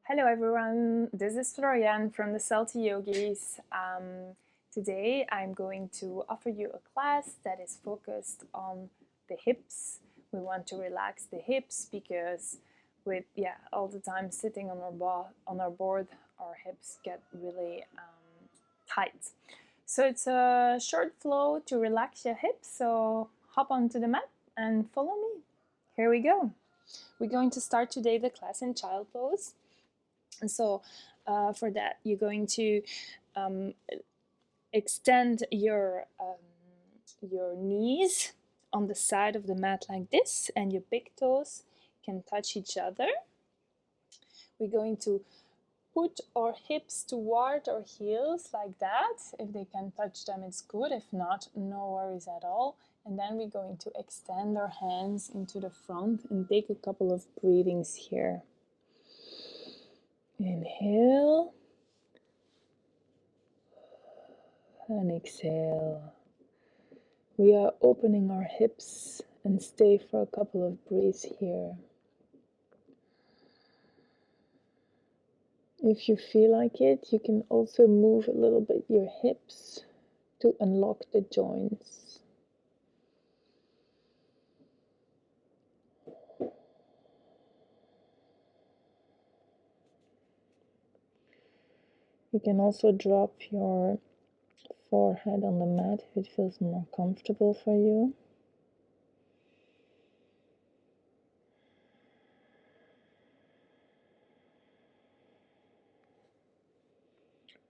Hello everyone, this is Florian from the Salty Yogis. Today I'm going to offer you a class that is focused on the hips. We want to relax the hips because with all the time sitting on our board, our hips get really tight. So it's a short flow to relax your hips, so hop onto the mat and follow me. Here we go. We're going to start today the class in child pose. And so for that, you're going to extend your knees on the side of the mat like this, and your big toes can touch each other. We're going to put our hips toward our heels like that. If they can touch them, it's good. If not, no worries at all. And then we're going to extend our hands into the front and take a couple of breathings here. Inhale and exhale. We are opening our hips and stay for a couple of breaths here. If you feel like it, you can also move a little bit your hips to unlock the joints. You can also drop your forehead on the mat if it feels more comfortable for you.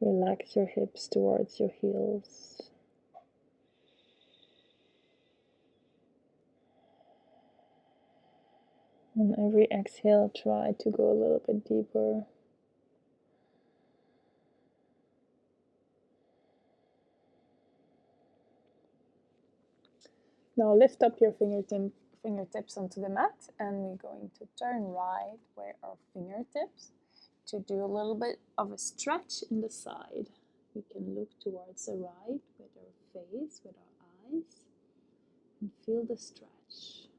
Relax your hips towards your heels. On every exhale, try to go a little bit deeper. Now lift up your fingertips onto the mat, and we're going to turn right where our fingertips to do a little bit of a stretch in the side. We can look towards the right with our face, with our eyes, and feel the stretch.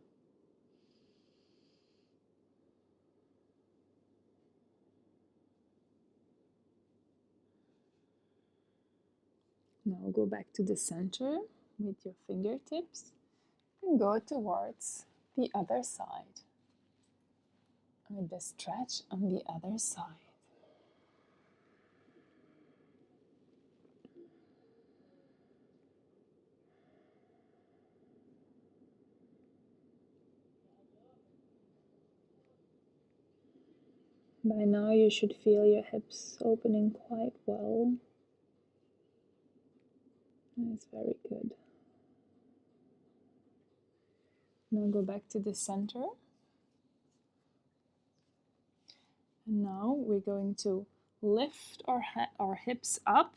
Now go back to the center with your fingertips and go towards the other side. With the stretch on the other side. By now you should feel your hips opening quite well. That's very good. Now go back to the center. And now we're going to lift our hips up,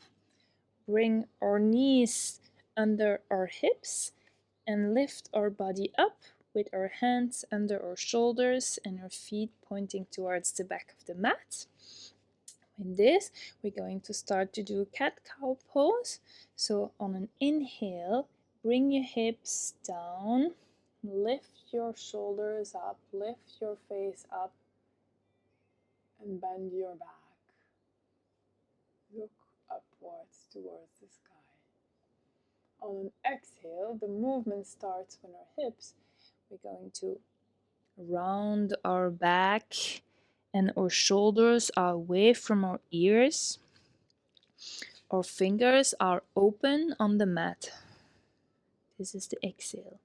bring our knees under our hips, and lift our body up with our hands under our shoulders and our feet pointing towards the back of the mat. In this, we're going to start to do cat-cow pose. So on an inhale, bring your hips down, lift your shoulders up, lift your face up, and bend your back. Look upwards towards the sky. On an exhale, the movement starts when our hips. We're going to round our back and our shoulders are away from our ears. Our fingers are open on the mat. This is the exhale.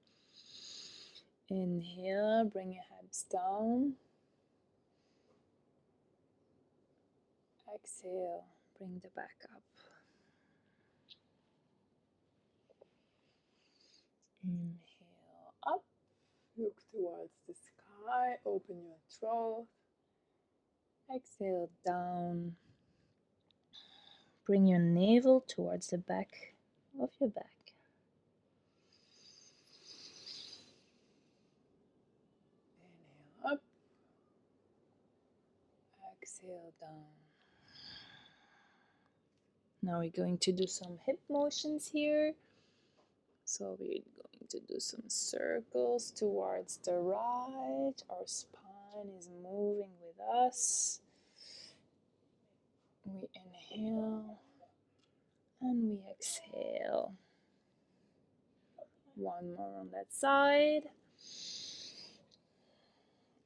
Inhale, bring your hips down. Exhale, bring the back up. Inhale up, look towards the sky, open your throat. Exhale down. Bring your navel towards the back of your back. Inhale up. Exhale down. Now we're going to do some hip motions here. So we're going to do some circles towards the right. Our spine is moving with us. We inhale and we exhale. One more on that side.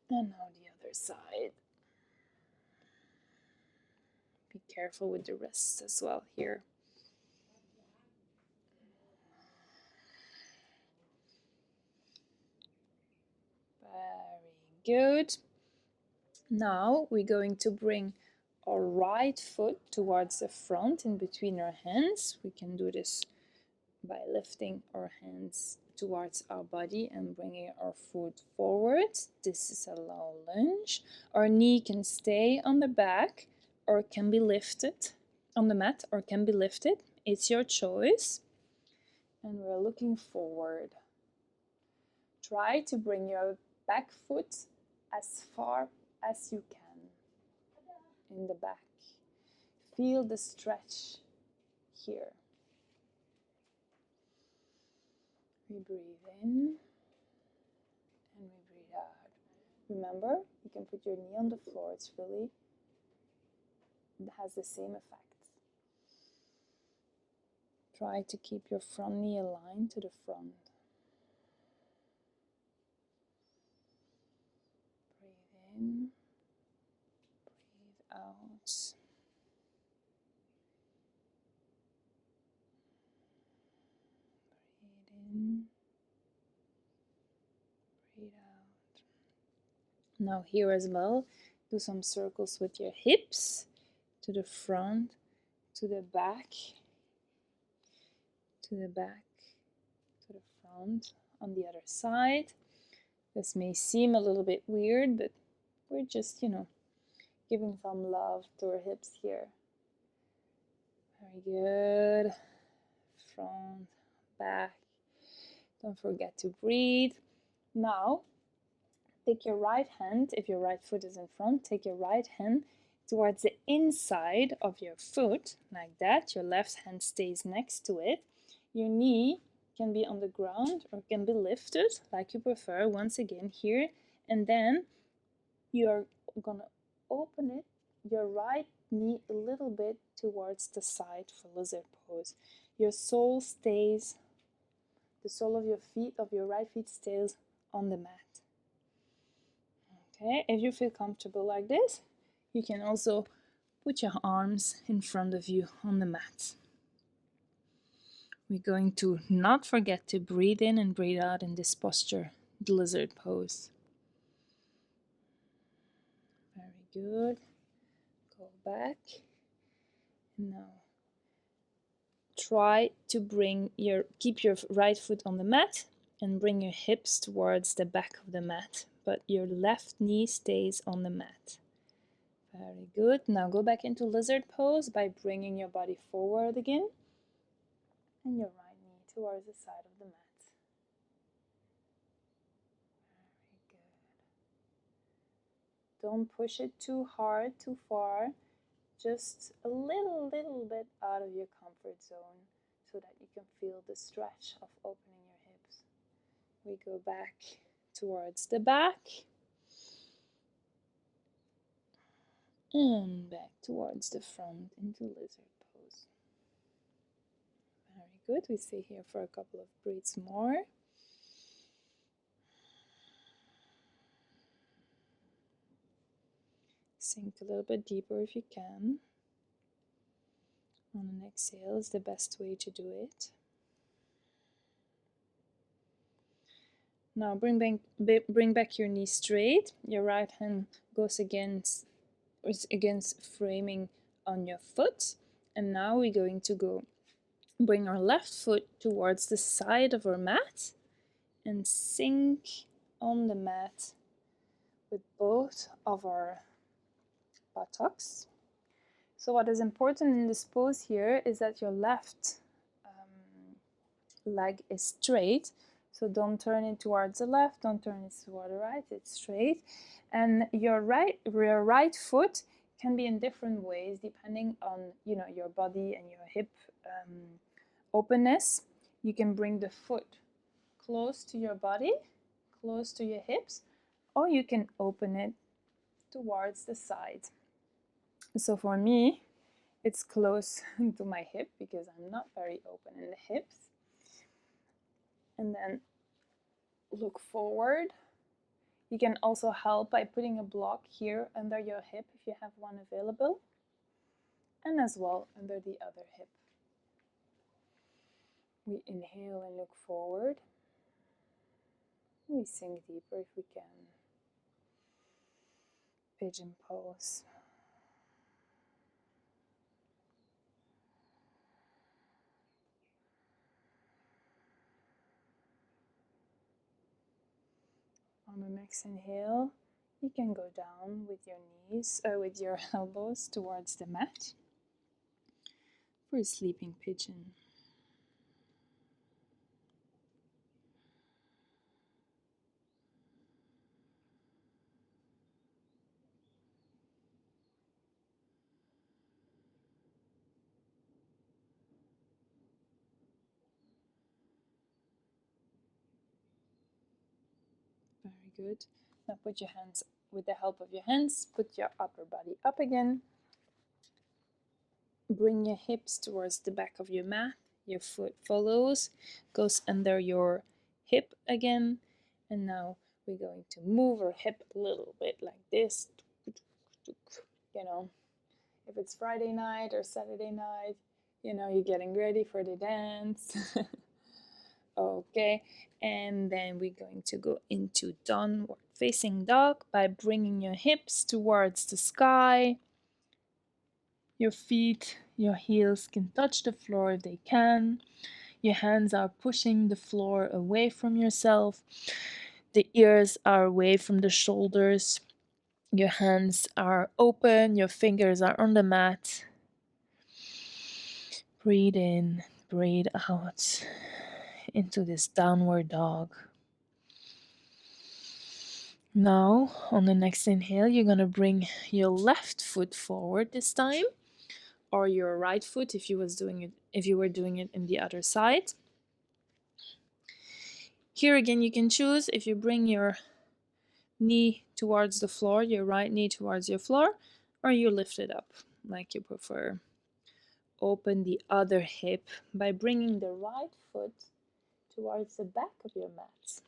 And now the other side. Be careful with the wrists as well here. Very good. Now we're going to bring our right foot towards the front in between our hands. We can do this by lifting our hands towards our body and bringing our foot forward. This is a low lunge. Our knee can stay on the back or can be lifted on the mat or can be lifted. It's your choice. And we're looking forward. Try to bring your back foot as far as you can in the back. Feel the stretch here. We breathe in and we breathe out. Remember, you can put your knee on the floor. It has the same effect. Try to keep your front knee aligned to the front. Breathe in, breathe out. Breathe in, breathe out. Now here as well, do some circles with your hips, to the front, to the back, to the back, to the front. On the other side. This may seem a little bit weird, but we're just, giving some love to our hips here. Very good. Front, back. Don't forget to breathe. Now, take your right hand, if your right foot is in front, take your right hand towards the inside of your foot, like that. Your left hand stays next to it. Your knee can be on the ground or can be lifted, like you prefer, once again here. And then you're gonna open it, your right knee a little bit towards the side for lizard pose. Your sole stays, the sole of your feet, of your right feet stays on the mat. Okay, if you feel comfortable like this, you can also put your arms in front of you on the mat. We're going to not forget to breathe in and breathe out in this posture, the lizard pose. Very good. Go back. Now, try to keep your right foot on the mat and bring your hips towards the back of the mat, but your left knee stays on the mat. Very good. Now go back into lizard pose by bringing your body forward again and your right knee towards the side of the mat. Very good. Don't push it too hard, too far. Just a little bit out of your comfort zone so that you can feel the stretch of opening your hips. We go back towards the back and back towards the front into lizard pose. Very good. We stay here for a couple of breaths more. Sink a little bit deeper if you can. On an exhale is the best way to do it. Now bring back your knee straight. Your right hand goes against framing on your foot. And now we're going to bring our left foot towards the side of our mat and sink on the mat with both of our buttocks. So what is important in this pose here is that your left leg is straight. So don't turn it towards the left, don't turn it toward the right, it's straight. And your right foot can be in different ways depending on your body and your hip openness. You can bring the foot close to your body, close to your hips, or you can open it towards the side. So for me, It's close to my hip because I'm not very open in the hips. And then look forward. You can also help by putting a block here under your hip if you have one available, and as well under the other hip. We inhale and look forward. We sink deeper if we can. Pigeon pose. On the next inhale, you can go down with your knees, with your elbows towards the mat for a sleeping pigeon. Very good. Now put your hands, with the help of your hands, put your upper body up again. Bring your hips towards the back of your mat. Your foot follows, goes under your hip again. And now we're going to move our hip a little bit like this. You know, if it's Friday night or Saturday night, you know, you're getting ready for the dance. Okay, and then we're going to go into downward facing dog by bringing your hips towards the sky. Your feet, your heels can touch the floor if they can. Your hands are pushing the floor away from yourself. The ears are away from the shoulders. Your hands are open, your fingers are on the mat. Breathe in, breathe out into this downward dog. Now, on the next inhale, you're going to bring your left foot forward this time, or your right foot if you were doing it in the other side. Here again, you can choose if you bring your knee towards the floor, your right knee towards your floor, or you lift it up like you prefer. Open the other hip by bringing the right foot towards the back of your mat.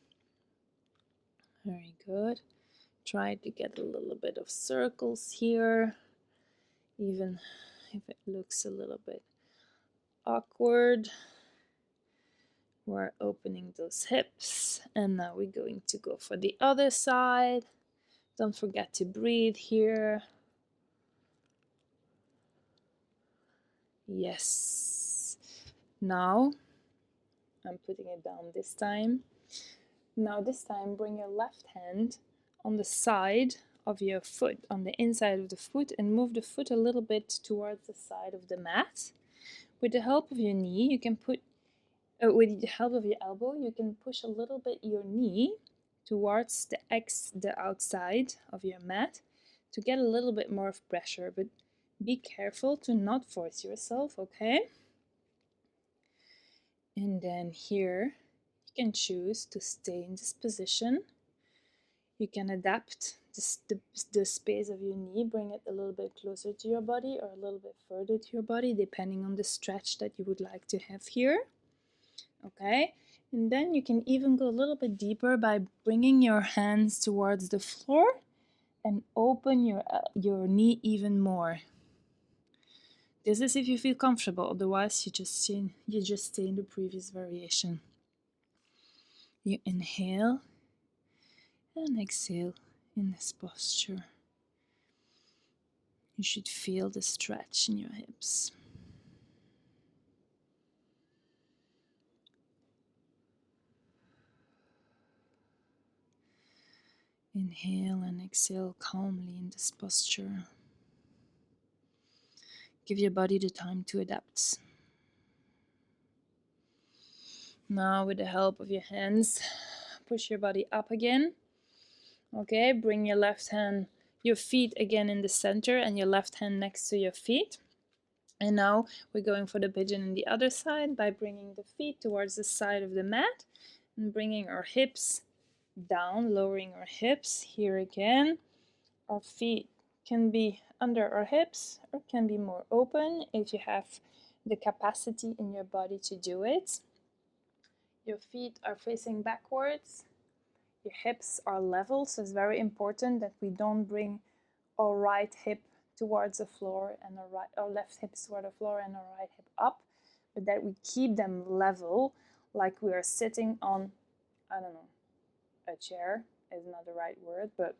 Very good. Try to get a little bit of circles here, even if it looks a little bit awkward. We're opening those hips, and now we're going to go for the other side. Don't forget to breathe here. Yes. Now, I'm putting it down this time. Now this time, bring your left hand on the side of your foot, on the inside of the foot, and move the foot a little bit towards the side of the mat. With the help of your knee, you can put, with the help of your elbow, you can push a little bit your knee towards the outside of your mat to get a little bit more of pressure, but be careful to not force yourself, okay? And then here, you can choose to stay in this position. You can adapt the space of your knee, bring it a little bit closer to your body or a little bit further to your body, depending on the stretch that you would like to have here. Okay, and then you can even go a little bit deeper by bringing your hands towards the floor and open your knee even more. This is if you feel comfortable, otherwise you just stay in the previous variation. You inhale and exhale in this posture. You should feel the stretch in your hips. Inhale and exhale calmly in this posture. Give your body the time to adapt. Now, with the help of your hands, push your body up again. Okay, bring your feet again in the center and your left hand next to your feet. And now we're going for the pigeon on the other side by bringing the feet towards the side of the mat and bringing our hips down, lowering our hips. Here again, our feet can be under our hips or can be more open if you have the capacity in your body to do it. Your feet are facing backwards. Your hips are level, so it's very important that we don't bring our right hip towards the floor and our left hip toward the floor and our right hip up, but that we keep them level, like we are sitting on, I don't know, a chair is not the right word, but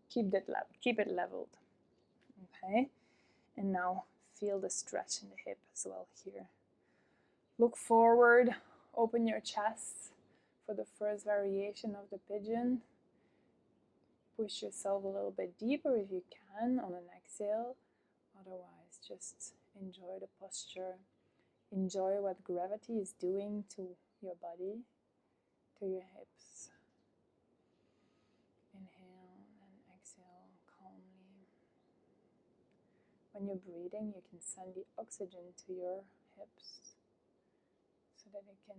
keep it leveled. Okay, and now feel the stretch in the hip as well here. Look forward, open your chest for the first variation of the pigeon. Push yourself a little bit deeper if you can on an exhale. Otherwise, just enjoy the posture. Enjoy what gravity is doing to your body, to your hips. Inhale and exhale calmly. When you're breathing, you can send the oxygen to your hips so that it can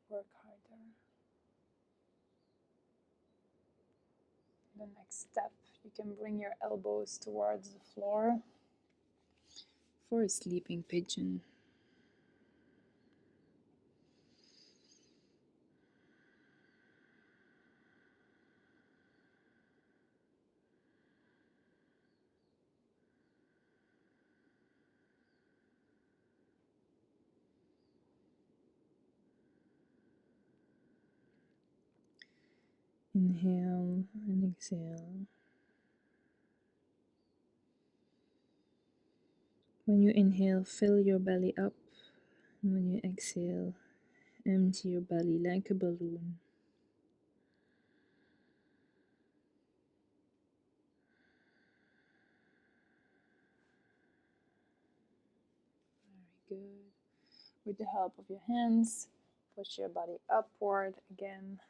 work harder. The next step, you can bring your elbows towards the floor for a sleeping pigeon. Inhale and exhale. When you inhale, fill your belly up, and when you exhale, empty your belly like a balloon. Very good. With the help of your hands, push your body upward again.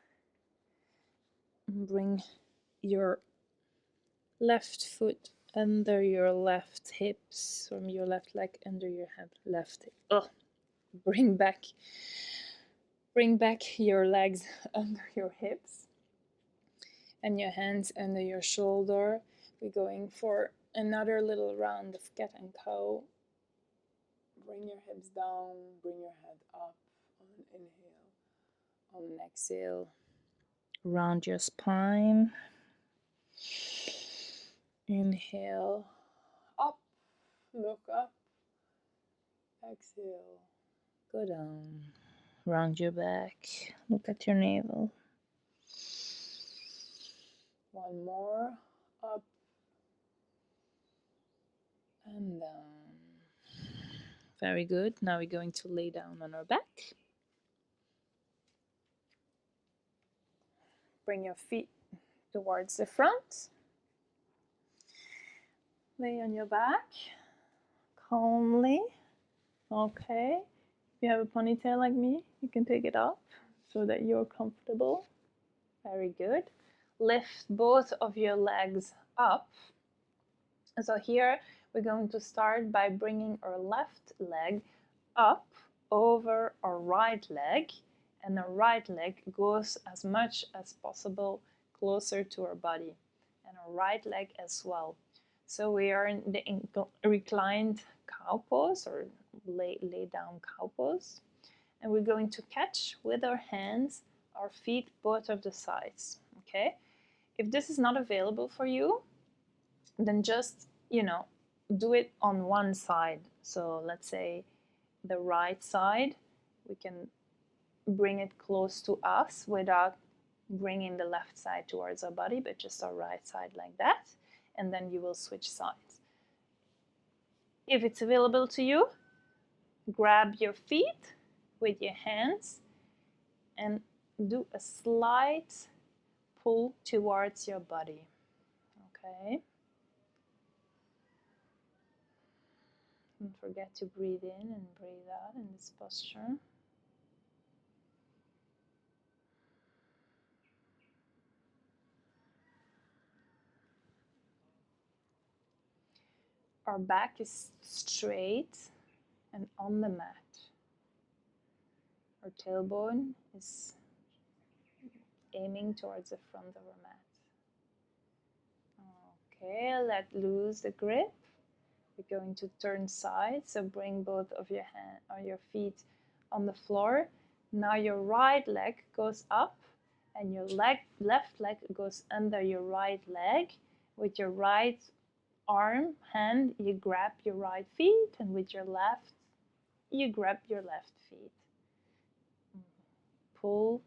Bring your left foot under your left hips, from your left leg under your left hip. Oh, bring back your legs under your hips and your hands under your shoulder. We're going for another little round of cat and cow. Bring your hips down, bring your head up on an inhale. On an exhale, round your spine. Inhale, up, look up. Exhale, go down. Round your back, look at your navel. One more, up and down. Very good. Now we're going to lay down on our back. Bring your feet towards the front. Lay on your back calmly. Okay. If you have a ponytail like me, you can take it off so that you're comfortable. Very good. Lift both of your legs up. So here we're going to start by bringing our left leg up over our right leg, and our right leg goes as much as possible closer to our body, and our right leg as well. So we are in the reclined cow pose, or lay down cow pose, and we're going to catch with our hands our feet both of the sides. Okay, if this is not available for you, then just, do it on one side. So let's say the right side, we can bring it close to us without bringing the left side towards our body, but just our right side like that, and then you will switch sides. If it's available to you, grab your feet with your hands and do a slight pull towards your body. Okay. Don't forget to breathe in and breathe out in this posture. Our back is straight and on the mat. Our tailbone is aiming towards the front of our mat. Okay, let loose the grip. We're going to turn sides, so bring both of your hand or your feet on the floor. Now your right leg goes up and your left leg goes under your right leg. With your right hand, you grab your right feet, and with your left, you grab your left feet. Pull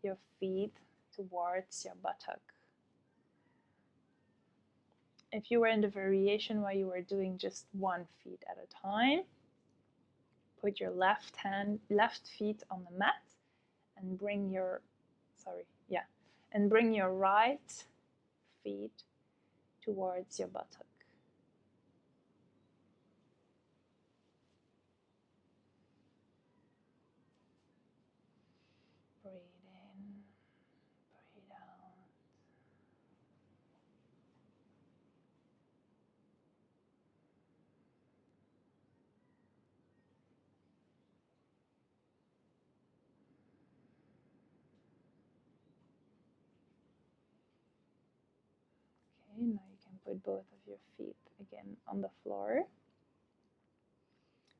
your feet towards your buttock. If you were in the variation where you were doing just one feet at a time, put your left feet on the mat and bring your right feet towards your buttock. Breathe in, breathe out. Okay, now you can put both of your feet again on the floor.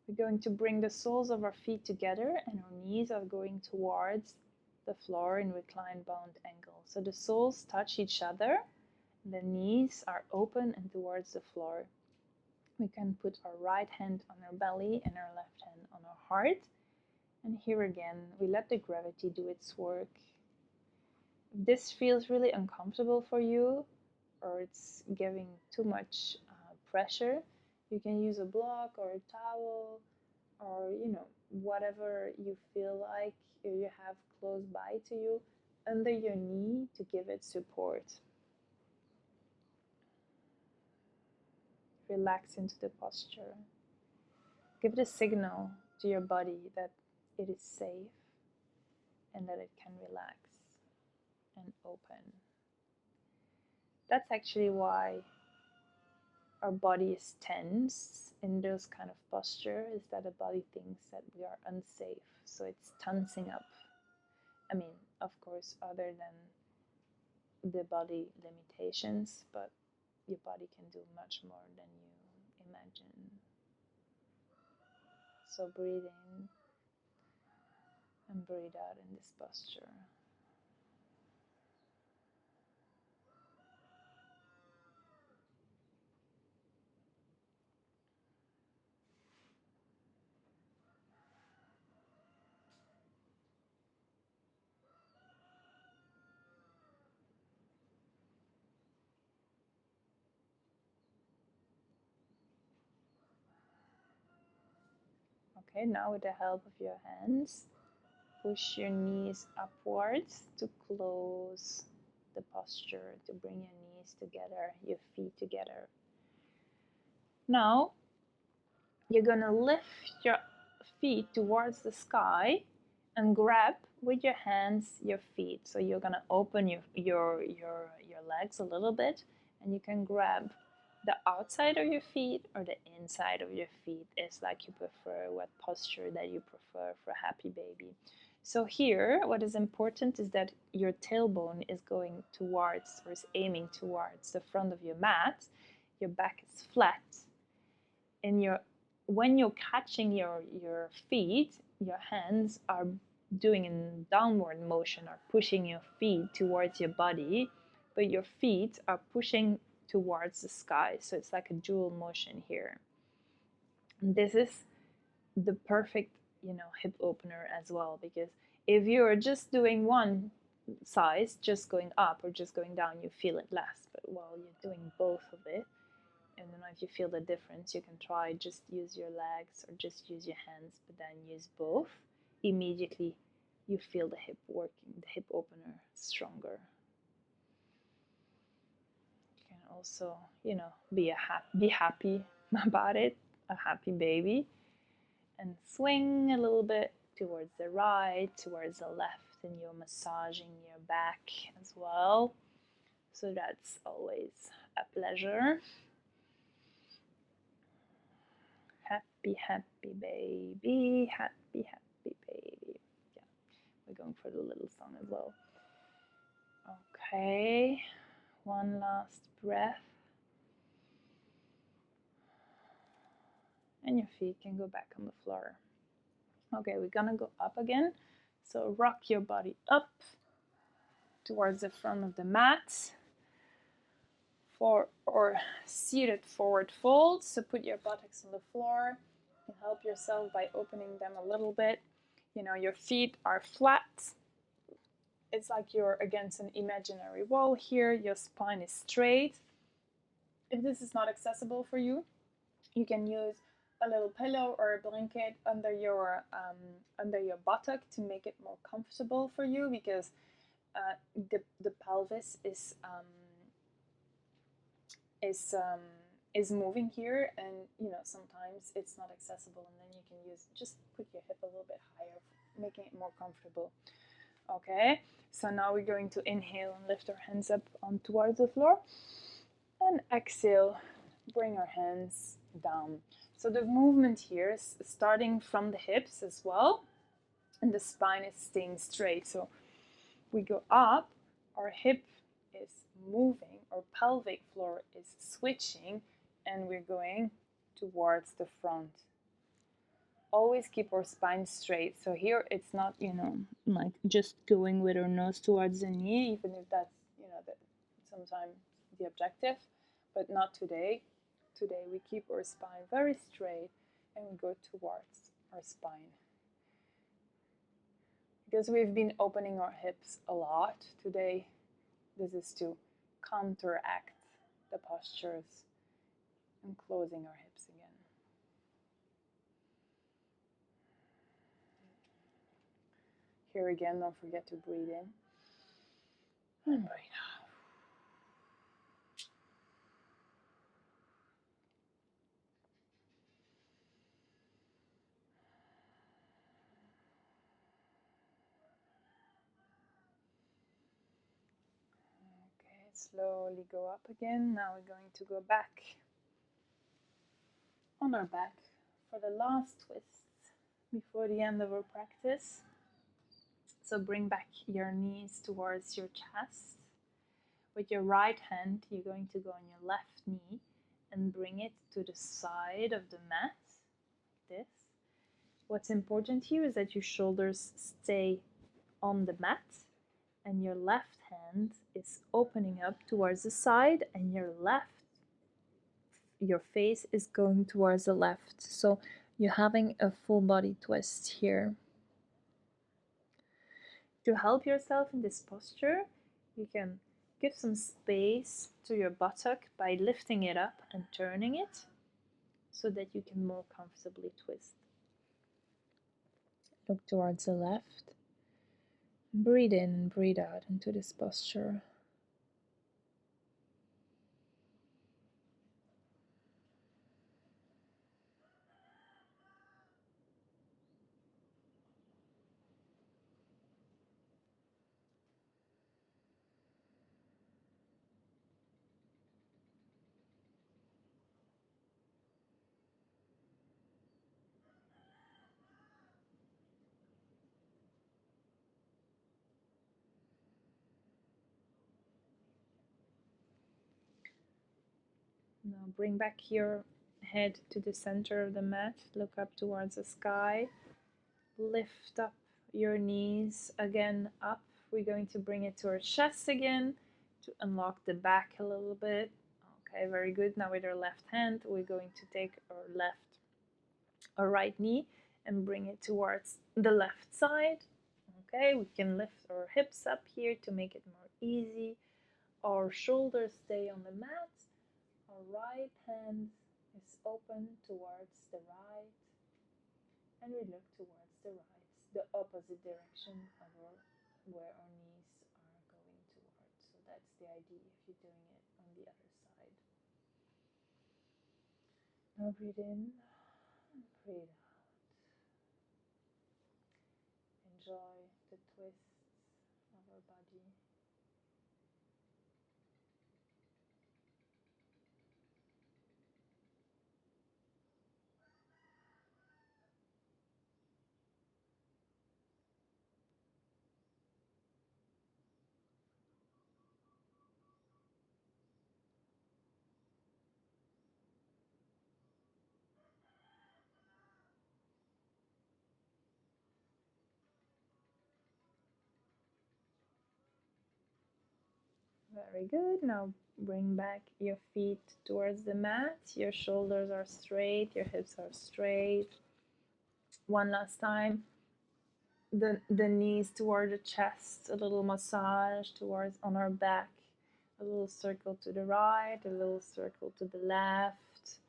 We're going to bring the soles of our feet together and our knees are going towards the floor in reclined bound angle. So the soles touch each other, the knees are open and towards the floor. We can put our right hand on our belly and our left hand on our heart. And here again, we let the gravity do its work. If this feels really uncomfortable for you, or it's giving too much pressure, you can use a block or a towel or whatever you feel like you have close by to you under your knee to give it support. Relax into the posture. Give it a signal to your body that it is safe and that it can relax and open. That's actually why our body is tense in those kind of posture, is that the body thinks that we are unsafe, so it's tensing up. I mean, of course, other than the body limitations, but your body can do much more than you imagine. So breathe in and breathe out in this posture. Okay, now with the help of your hands, push your knees upwards to close the posture, to bring your knees together, your feet together. Now, you're gonna lift your feet towards the sky and grab with your hands your feet. So you're gonna open your legs a little bit, and you can grab the outside of your feet or the inside of your feet. It's like you prefer, what posture that you prefer for happy baby. So here, what is important is that your tailbone is going towards, or is aiming towards the front of your mat. Your back is flat. When you're catching your feet, your hands are doing a downward motion, or pushing your feet towards your body, but your feet are pushing towards the sky. So it's like a dual motion here. And this is the perfect, hip opener as well, because if you're just doing one size, just going up or just going down, you feel it less. But while you're doing both of it, I don't know if you feel the difference. You can try just use your legs or just use your hands, but then use both. Immediately you feel the hip working, the hip opener stronger. You can also, be happy about it, a happy baby, and swing a little bit towards the right, towards the left, and you're massaging your back as well. So that's always a pleasure. Happy, happy baby, happy, happy baby. Yeah, we're going for the little song as well. Okay, one last breath. and your feet can go back on the floor. Okay, we're gonna go up again. So rock your body up towards the front of the mat for or seated forward fold. So put your buttocks on the floor. You can help yourself by opening them a little bit. You know, your feet are flat. It's like you're against an imaginary wall here. Your spine is straight. If this is not accessible for you, you can use a little pillow or a blanket under your buttock to make it more comfortable for you, because the pelvis is moving here, and you know, sometimes it's not accessible, and then you can just put your hip a little bit higher, making it more comfortable. Okay, so now we're going to inhale and lift our hands up on towards the floor, and exhale, bring our hands down. So the movement here is starting from the hips as well, and the spine is staying straight. So we go up, our hip is moving, our pelvic floor is switching, and we're going towards the front. Always keep our spine straight. So here it's not, you know, like just going with our nose towards the knee, even if that's, you know, sometimes the objective, but not today. Today we keep our spine very straight and we go towards our spine. Because we've been opening our hips a lot today, this is to counteract the postures and closing our hips again. Here again, don't forget to breathe in and breathe out. Okay, slowly go up again. Now we're going to go back on our back for the last twist before the end of our practice. So bring back your knees towards your chest. With your right hand, you're going to go on your left knee and bring it to the side of the mat, like this. What's important here is that your shoulders stay on the mat and your left hand is opening up towards the side, and your face is going towards the left. So you're having a full body twist here. To help yourself in this posture, you can give some space to your buttock by lifting it up and turning it so that you can more comfortably twist. Look towards the left. Breathe in and breathe out into this posture. Now bring back your head to the center of the mat. Look up towards the sky. Lift up your knees again up. We're going to bring it to our chest again to unlock the back a little bit. Okay, very good. Now with our left hand, we're going to take our right knee and bring it towards the left side. Okay, we can lift our hips up here to make it more easy. Our shoulders stay on the mat. Our right hand is open towards the right, and we look towards the right, the opposite direction of where our knees are going towards. So that's the idea if you're doing it on the other side. Now breathe in and breathe out. Enjoy the twists of our body. Very good. Now bring back your feet towards the mat. Your shoulders are straight, your hips are straight. One last time. The knees toward the chest, a little massage towards on our back, a little circle to the right, a little circle to the left.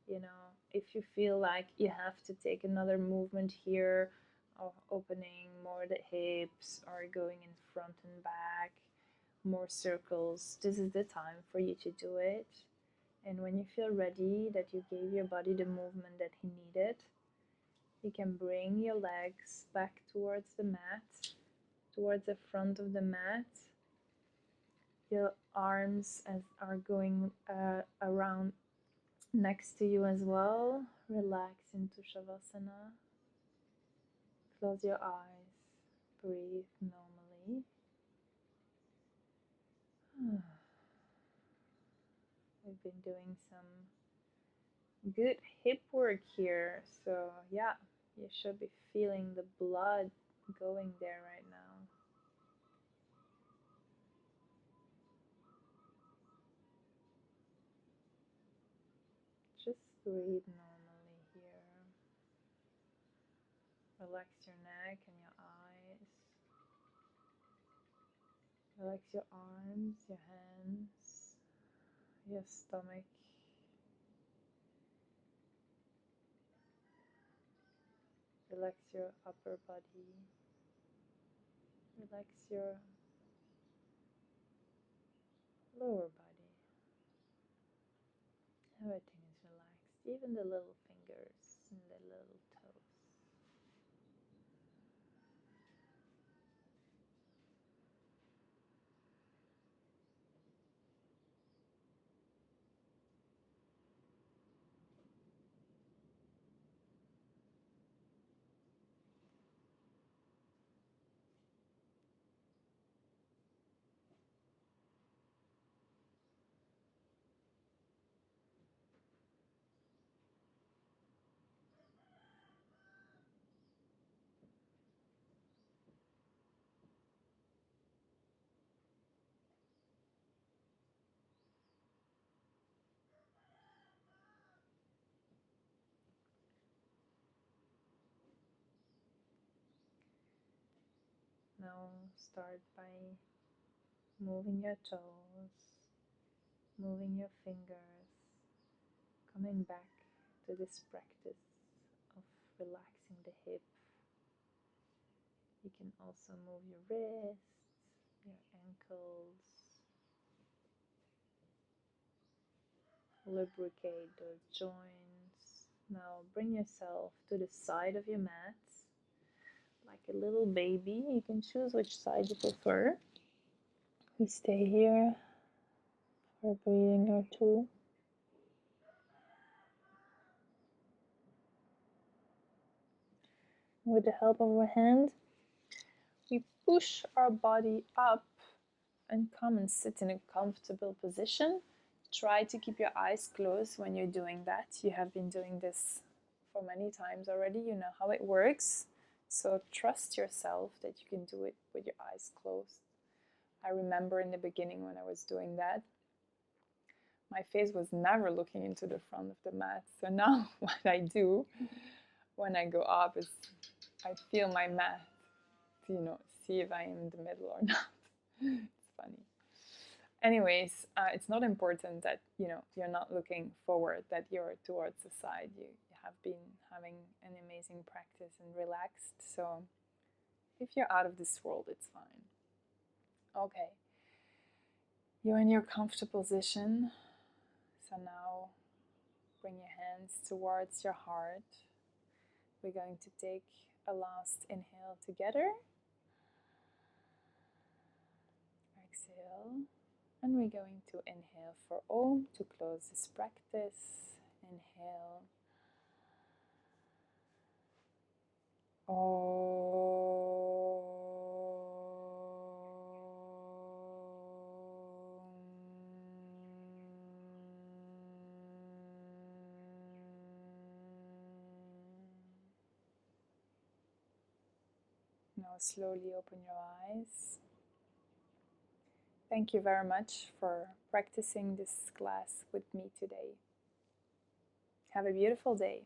You know, if you feel like you have to take another movement here of opening more the hips or going in front and back, more circles, this is the time for you to do it. And when you feel ready, that you gave your body the movement that he needed, you can bring your legs back towards the mat, towards the front of the mat. Your arms are going around next to you as well. Relax into Shavasana. Close your eyes. Breathe normally. We've been doing some good hip work here. So yeah, you should be feeling the blood going there right now. Just breathe normally here. Relax your neck and your eyes. Relax your arms, your hands, your stomach. Relax your upper body. Relax your lower body. Everything is relaxed, even the little fingers and the little toes. Now start by moving your toes, moving your fingers, coming back to this practice of relaxing the hip. You can also move your wrists, your ankles, lubricate those joints. Now bring yourself to the side of your mat like a little baby. You can choose which side you prefer. We stay here for a breathing or two. With the help of our hand, we push our body up and come and sit in a comfortable position. Try to keep your eyes closed when you're doing that. You have been doing this for many times already. You know how it works. So trust yourself that you can do it with your eyes closed. I remember in the beginning when I was doing that, my face was never looking into the front of the mat. So now what I do when I go up is I feel my mat to, see if I am in the middle or not. It's funny. Anyways, it's not important that, you're not looking forward, that you're towards the side. You have been having an amazing practice and relaxed. So if you're out of this world, it's fine. Okay. You're in your comfortable position. So now bring your hands towards your heart. We're going to take a last inhale together. Exhale. And we're going to inhale for Om to close this practice. Inhale. Om. Now slowly open your eyes. Thank you very much for practicing this class with me today. Have a beautiful day.